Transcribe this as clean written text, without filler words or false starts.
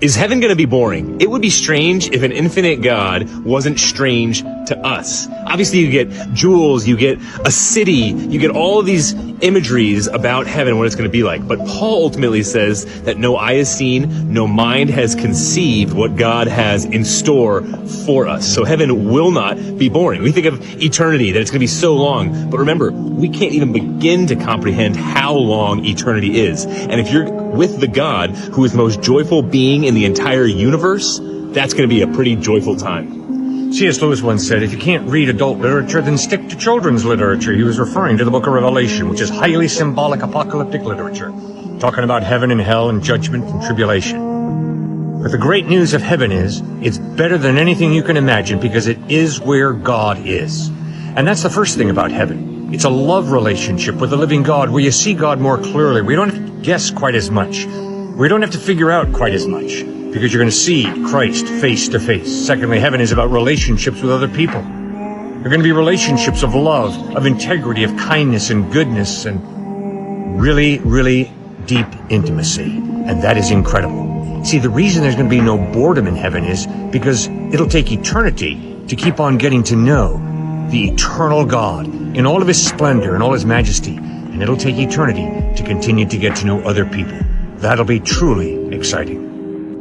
Is heaven going to be boring? It would be strange if an infinite God wasn't strange to us. Obviously, you get jewels, you get a city, you get all of these imageries about heaven, what it's going to be like. But Paul ultimately says that no eye has seen, no mind has conceived what God has in store for us. So heaven will not be boring. We think of eternity, that it's going to be so long. But remember, we can't even begin to comprehend how long eternity is. And if you're with the God who is the most joyful being in the entire universe, that's going to be a pretty joyful time. C.S. Lewis once said, if you can't read adult literature, then stick to children's literature. He was referring to the book of Revelation, which is highly symbolic apocalyptic literature, talking about heaven and hell and judgment and tribulation. But the great news of heaven is, it's better than anything you can imagine because it is where God is. And that's the first thing about heaven. It's a love relationship with the living God where you see God more clearly. We don't have to guess quite as much. We don't have to figure out quite as much because you're going to see Christ face to face. Secondly, heaven is about relationships with other people. They're going to be relationships of love, of integrity, of kindness and goodness and really, really deep intimacy. And that is incredible. See, the reason there's going to be no boredom in heaven is because it'll take eternity to keep on getting to know the eternal God in all of his splendor and all his majesty. And it'll take eternity to continue to get to know other people. That'll be truly exciting.